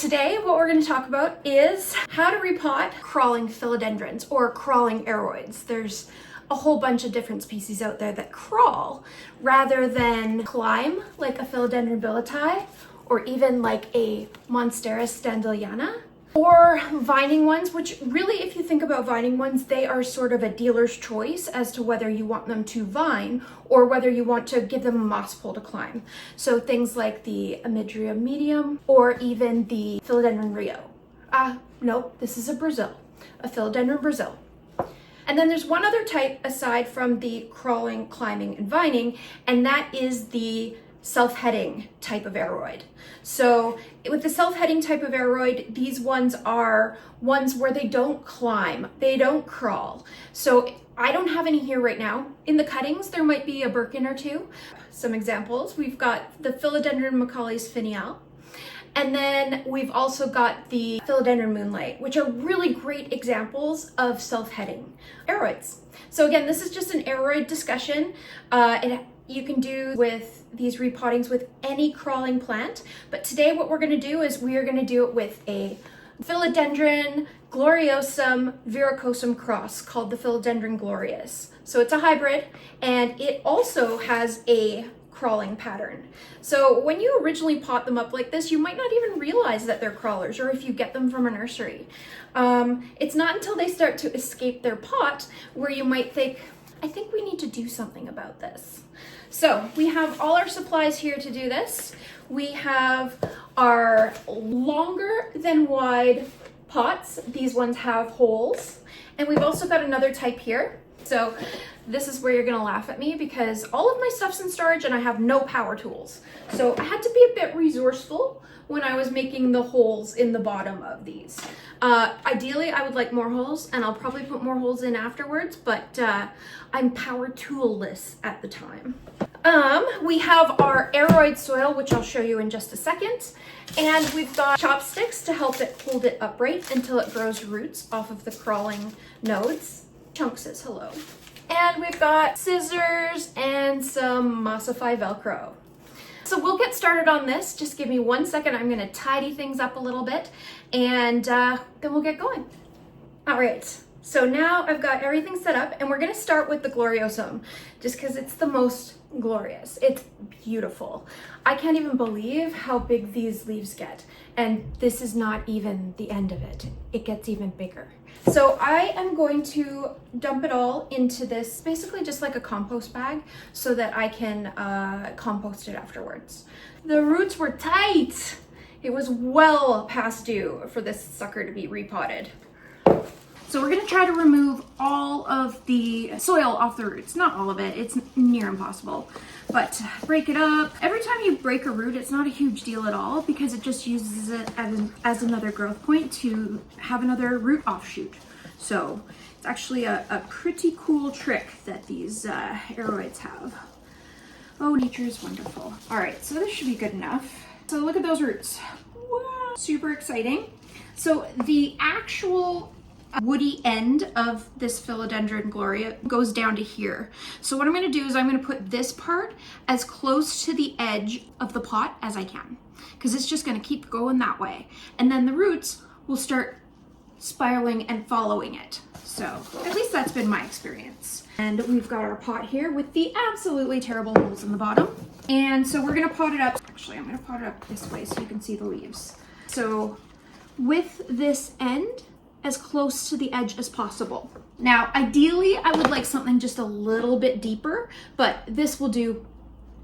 Today, what we're going to talk about is how to repot crawling philodendrons or crawling aroids. There's a whole bunch of different species out there that crawl rather than climb, like a Philodendron billeti or even like a Monstera standeliana, or vining ones, which really, if you think about vining ones, they are sort of a dealer's choice as to whether you want them to vine or whether you want to give them a moss pole to climb. So things like the Amidria medium or even the Philodendron Rio. Nope, this is a Brazil, a Philodendron Brazil. And then there's one other type aside from the crawling, climbing, and vining, and that is the self-heading type of aroid. So with the self-heading type of aroid, these ones are ones where they don't climb, they don't crawl. So I don't have any here right now. In the cuttings, there might be a Birkin or two. Some examples, we've got the Philodendron Macaulay's finial, and then we've also got the Philodendron Moonlight, which are really great examples of self-heading aroids. So again, this is just an aroid discussion. You can do with these repottings with any crawling plant, but today what we're going to do is we are going to do it with a Philodendron Gloriosum verrucosum cross called the Philodendron Glorious. So it's a hybrid, and it also has a crawling pattern. So when you originally pot them up like this, you might not even realize that they're crawlers, or if you get them from a nursery. It's not until they start to escape their pot where you might think, I think we need to do something about this. So we have all our supplies here to do this. We have our longer than wide pots. These ones have holes. And we've also got another type here. So this is where you're gonna laugh at me because all of my stuff's in storage and I have no power tools. So I had to be a bit resourceful when I was making the holes in the bottom of these. Ideally, I would like more holes, and I'll probably put more holes in afterwards, but I'm power tool-less at the time. We have our aroid soil, which I'll show you in just a second, and we've got chopsticks to help it hold it upright until it grows roots off of the crawling nodes. Chunk says hello. And we've got scissors and some Mossify Velcro. So we'll get started on this. Just give me 1 second. I'm gonna tidy things up a little bit and then we'll get going. All right, so now I've got everything set up and we're gonna start with the Gloriosum just because it's the most glorious. It's beautiful. I can't even believe how big these leaves get. And this is not even the end of it. It gets even bigger. So I am going to dump it all into this, basically just like a compost bag, so that I can compost it afterwards. The roots were tight. It was well past due for this sucker to be repotted. So we're gonna try to remove all of the soil off the roots. Not all of it, it's near impossible, but break it up. Every time you break a root, it's not a huge deal at all because it just uses it as another growth point to have another root offshoot. So it's actually a pretty cool trick that these aroids have. Oh, nature is wonderful. All right, so this should be good enough. So look at those roots. Wow, super exciting. So the actual woody end of this Philodendron Gloria goes down to here. So what I'm going to do is I'm going to put this part as close to the edge of the pot as I can, because it's just going to keep going that way. And then the roots will start spiraling and following it. So at least that's been my experience. And we've got our pot here with the absolutely terrible holes in the bottom. And so we're going to pot it up. Actually, I'm going to pot it up this way so you can see the leaves. So with this end as close to the edge as possible. Now, ideally, I would like something just a little bit deeper, but this will do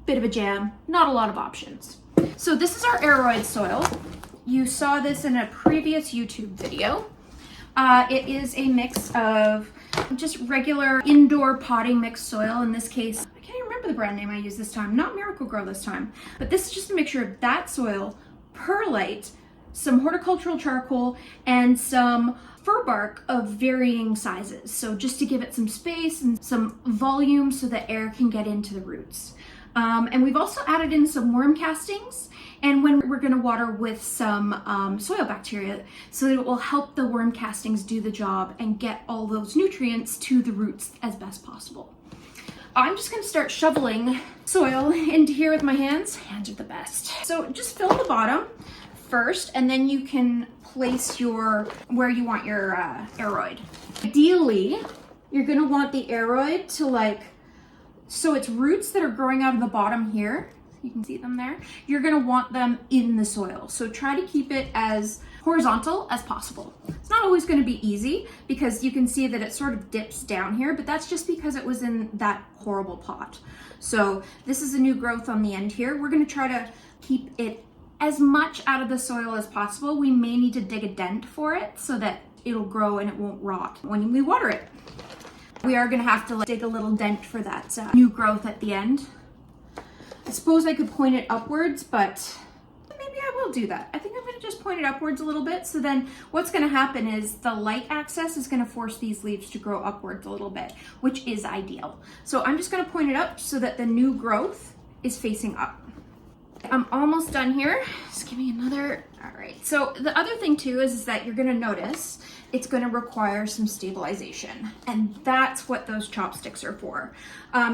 a bit of a jam, not a lot of options. So this is our aroid soil. You saw this in a previous YouTube video. It is a mix of just regular indoor potting mixed soil. In this case, I can't even remember the brand name I used this time, not Miracle-Gro this time, but this is just a mixture of that soil, perlite, some horticultural charcoal, and some fir bark of varying sizes. So just to give it some space and some volume so that air can get into the roots. And we've also added in some worm castings, and when we're gonna water with some soil bacteria so that it will help the worm castings do the job and get all those nutrients to the roots as best possible. I'm just gonna start shoveling soil into here with my hands. Hands are the best. So just fill the bottom, first, and then you can place where you want your aroid. Ideally, you're gonna want the aroid to so it's roots that are growing out of the bottom here. You can see them there. You're gonna want them in the soil. So try to keep it as horizontal as possible. It's not always gonna be easy because you can see that it sort of dips down here, but that's just because it was in that horrible pot. So this is a new growth on the end here. We're gonna try to keep it as much out of the soil as possible. We may need to dig a dent for it so that it'll grow and it won't rot when we water it. We are gonna have to dig a little dent for that new growth at the end. I suppose I could point it upwards, but maybe I will do that. I think I'm gonna just point it upwards a little bit, so then what's gonna happen is the light access is gonna force these leaves to grow upwards a little bit, which is ideal. So I'm just gonna point it up so that the new growth is facing up. I'm almost done here. Just give me another. All right. So the other thing too is that you're gonna notice it's gonna require some stabilization, and that's what those chopsticks are for.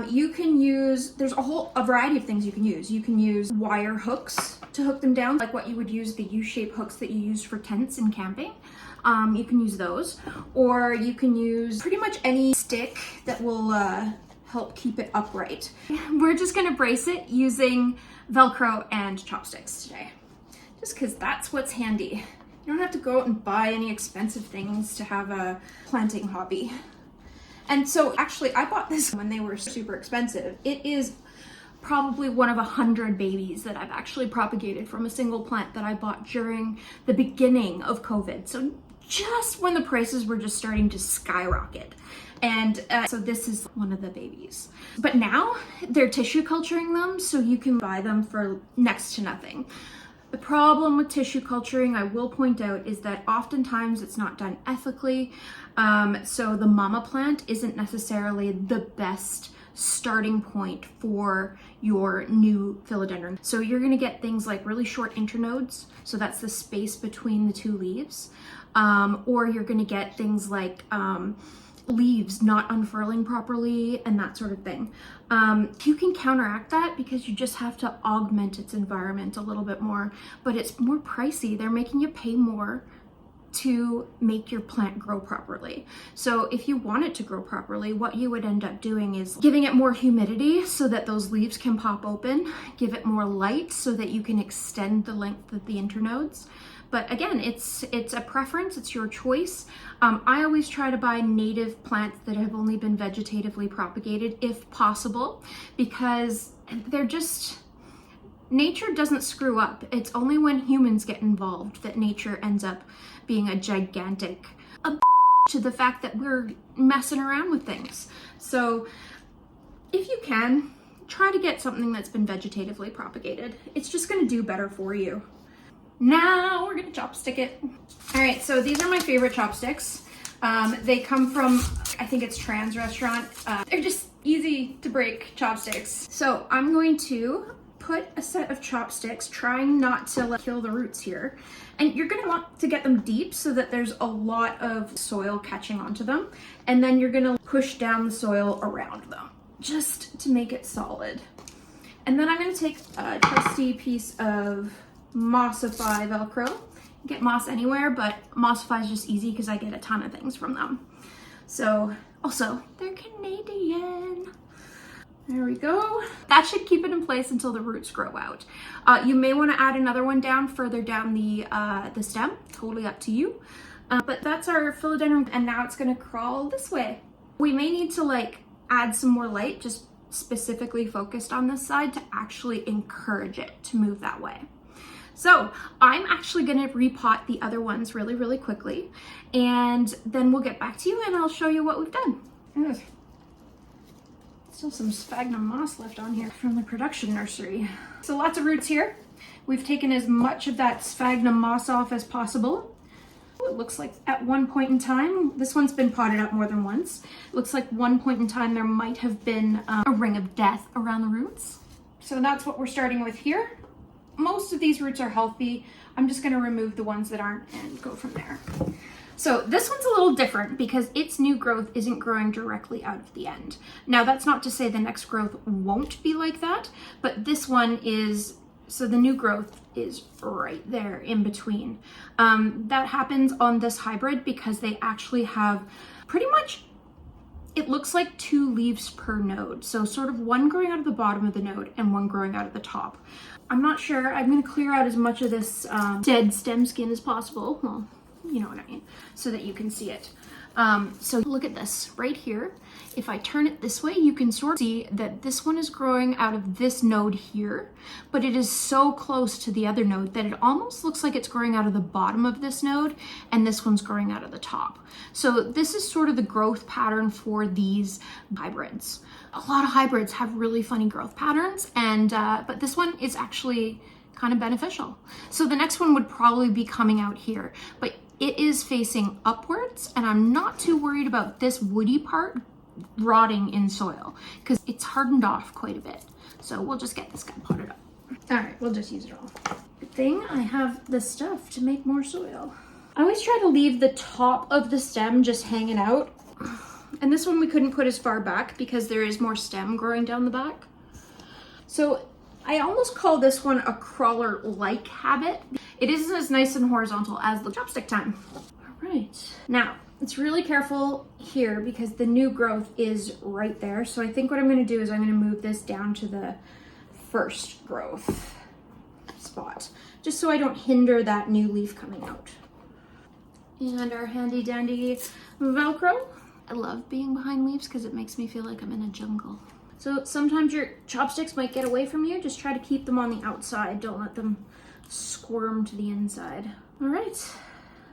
You can use, there's a variety of things you can use. You can use wire hooks to hook them down, like what you would use the U-shaped hooks that you used for tents and camping. You can use those, or you can use pretty much any stick that will help keep it upright. We're just gonna brace it using Velcro and chopsticks today, just because that's what's handy. You don't have to go out and buy any expensive things to have a planting hobby. And so actually I bought this when they were super expensive. It is probably one of 100 babies that I've actually propagated from a single plant that I bought during the beginning of COVID. So just when the prices were just starting to skyrocket. And so this is one of the babies. But now they're tissue culturing them, so you can buy them for next to nothing. The problem with tissue culturing, I will point out, is that oftentimes it's not done ethically. So the mama plant isn't necessarily the best starting point for your new philodendron. So you're gonna get things like really short internodes, so that's the space between the two leaves, or you're gonna get things like leaves not unfurling properly and that sort of thing. You can counteract that because you just have to augment its environment a little bit more, but it's more pricey. They're making you pay more to make your plant grow properly. So if you want it to grow properly, what you would end up doing is giving it more humidity so that those leaves can pop open, give it more light so that you can extend the length of the internodes. But again, it's a preference, it's your choice. I always try to buy native plants that have only been vegetatively propagated if possible, because they're just, nature doesn't screw up. It's only when humans get involved that nature ends up being a gigantic to the fact that we're messing around with things. So if you can, try to get something that's been vegetatively propagated. It's just gonna do better for you. Now we're gonna chopstick it. All right, so these are my favorite chopsticks. They come from, I think it's Trans Restaurant. They're just easy to break chopsticks. So I'm going to put a set of chopsticks, trying not to kill the roots here. And you're gonna want to get them deep so that there's a lot of soil catching onto them. And then you're gonna push down the soil around them, just to make it solid. And then I'm gonna take a trusty piece of Mossify Velcro. You get moss anywhere, but Mossify is just easy because I get a ton of things from them. So also, they're Canadian. There we go. That should keep it in place until the roots grow out. You may want to add another one down further down the stem, totally up to you. But that's our philodendron, and now it's going to crawl this way. We may need to add some more light, just specifically focused on this side, to actually encourage it to move that way. So I'm actually gonna repot the other ones really, really quickly, and then we'll get back to you and I'll show you what we've done. Still some sphagnum moss left on here from the production nursery. So lots of roots here. We've taken as much of that sphagnum moss off as possible. It looks like at one point in time, this one's been potted up more than once. It looks like one point in time there might have been a ring of death around the roots. So that's what we're starting with here. Most of these roots are healthy. I'm just gonna remove the ones that aren't and go from there. So this one's a little different because its new growth isn't growing directly out of the end. Now that's not to say the next growth won't be like that, but this one is So the new growth is right there in between. That happens on this hybrid because they actually have pretty much, it looks like 2 leaves per node. So sort of one growing out of the bottom of the node and one growing out of the top. I'm not sure. I'm going to clear out as much of this dead stem skin as possible. Well, you know what I mean, so that you can see it. So look at this right here. If I turn it this way, you can sort of see that this one is growing out of this node here, but it is so close to the other node that it almost looks like it's growing out of the bottom of this node, and this one's growing out of the top. So this is sort of the growth pattern for these hybrids. A lot of hybrids have really funny growth patterns, and but this one is actually kind of beneficial. So the next one would probably be coming out here, but it is facing upwards, and I'm not too worried about this woody part rotting in soil because it's hardened off quite a bit. So we'll just get this guy potted up. All right, we'll just use it all. Good thing I have the stuff to make more soil. I always try to leave the top of the stem just hanging out. And this one we couldn't put as far back because there is more stem growing down the back. So I almost call this one a crawler-like habit. It isn't as nice and horizontal as the chopstick time. All right, now it's really careful here because the new growth is right there. So I think what I'm gonna do is I'm gonna move this down to the first growth spot, just so I don't hinder that new leaf coming out. And our handy dandy Velcro. I love being behind leaves because it makes me feel like I'm in a jungle. So sometimes your chopsticks might get away from you. Just try to keep them on the outside. Don't let them squirm to the inside. All right.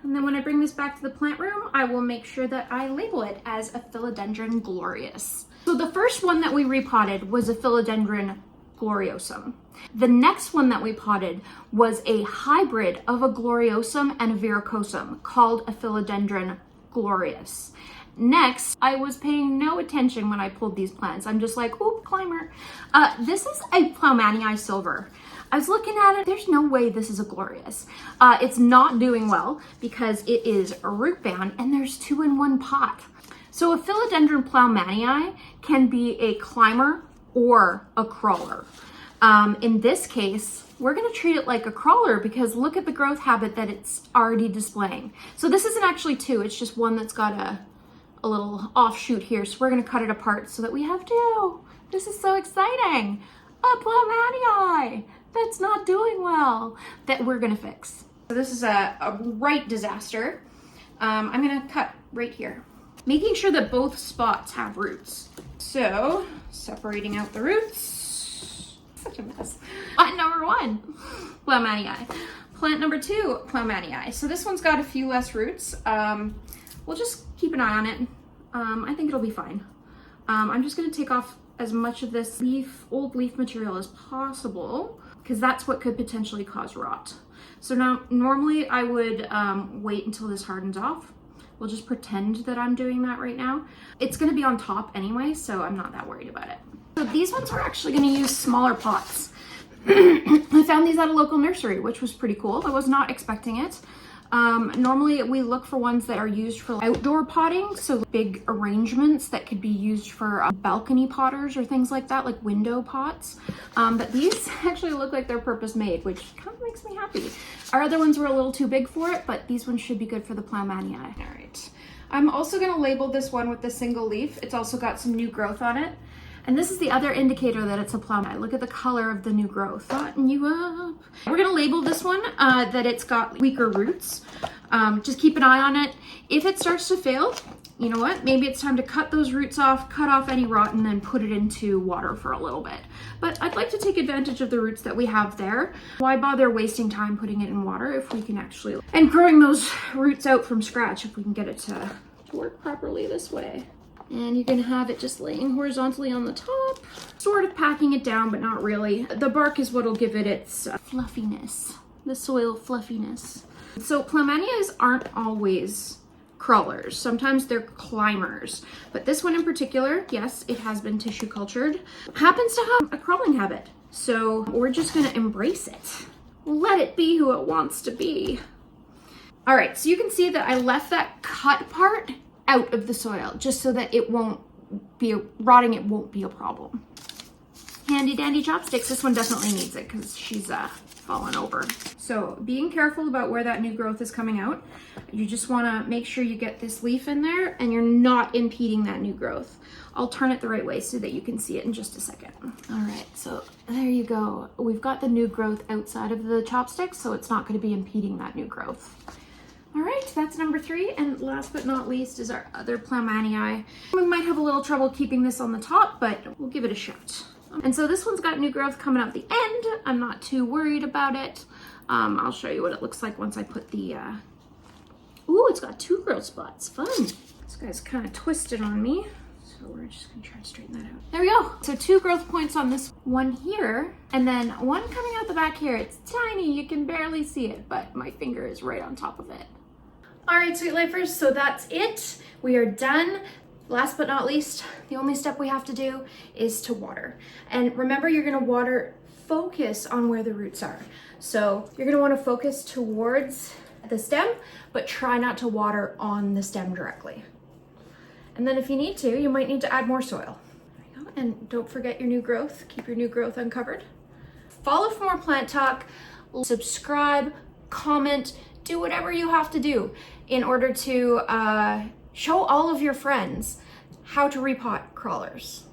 And then when I bring this back to the plant room, I will make sure that I label it as a Philodendron glorious. So the first one that we repotted was a Philodendron Gloriosum. The next one that we potted was a hybrid of a Gloriosum and a Verrucosum called a Philodendron glorious. Next, I was paying no attention when I pulled these plants. I'm just like, oh, climber. This is a Plowmanii silver. I was looking at it, there's no way this is a glorious. It's not doing well because it is root bound and there's 2 in 1 pot. So a Philodendron Plowmanii can be a climber or a crawler. In this case, we're gonna treat it like a crawler because look at the growth habit that it's already displaying. So this isn't actually 2, it's just one that's got a little offshoot here. So we're gonna cut it apart so that we have 2. This is so exciting. A Plowmanii that's not doing well that we're gonna fix. So this is a right disaster. I'm gonna cut right here, making sure that both spots have roots. So separating out the roots, such a mess. Plant number 1, Plowmanii. Plant number 2, Plowmanii. So this one's got a few less roots. We'll just keep an eye on it. I think it'll be fine. I'm just gonna take off as much of this old leaf material as possible because that's what could potentially cause rot. So now, normally I would wait until this hardens off. We'll just pretend that I'm doing that right now. It's gonna be on top anyway, so I'm not that worried about it. So these ones we're actually gonna use smaller pots. I found these at a local nursery, which was pretty cool. I was not expecting it. Normally we look for ones that are used for outdoor potting, so big arrangements that could be used for balcony potters or things like that, like window pots. But these actually look like they're purpose made, which kind of makes me happy. Our other ones were a little too big for it, but these ones should be good for the Plowmanii. All right. I'm also going to label this one with the single leaf. It's also got some new growth on it. And this is the other indicator that it's a Plowmanii. Look at the color of the new growth. Button you up. We're gonna label this one that it's got weaker roots. Just keep an eye on it. If it starts to fail, you know what? Maybe it's time to cut those roots off, cut off any rot, and then put it into water for a little bit. But I'd like to take advantage of the roots that we have there. Why bother wasting time putting it in water if we can actually, and growing those roots out from scratch if we can get it to work properly this way. And you're gonna have it just laying horizontally on the top, sort of packing it down, but not really. The bark is what'll give it its fluffiness, the soil fluffiness. So Plowmanias aren't always crawlers. Sometimes they're climbers. But this one in particular, yes, it has been tissue cultured, happens to have a crawling habit. So we're just gonna embrace it. Let it be who it wants to be. All right, so you can see that I left that cut part out of the soil just so that it won't be rotting, it won't be a problem. handy dandy chopsticks. This one definitely needs it because she's fallen over. So being careful about where that new growth is coming out. You just want to make sure you get this leaf in there and you're not impeding that new growth. I'll turn it the right way so that you can see it in just a second. All right, so there you go. We've got the new growth outside of the chopsticks, so it's not going to be impeding that new growth. All right, that's number 3. And last but not least is our other Plowmanii. We might have a little trouble keeping this on the top, but we'll give it a shot. And so this one's got new growth coming out the end. I'm not too worried about it. I'll show you what it looks like once I put the, ooh, it's got 2 growth spots, fun. This guy's kind of twisted on me. So we're just gonna try to straighten that out. There we go. So 2 growth points on this one here, and then one coming out the back here. It's tiny, you can barely see it, but my finger is right on top of it. All right, Sweet Lifers, so that's it. We are done. Last but not least, the only step we have to do is to water. And remember, you're gonna water, focus on where the roots are. So you're gonna wanna focus towards the stem, but try not to water on the stem directly. And then if you need to, you might need to add more soil. There we go. And don't forget your new growth. Keep your new growth uncovered. Follow for more plant talk, subscribe, comment, do whatever you have to do in order to show all of your friends how to repot crawlers.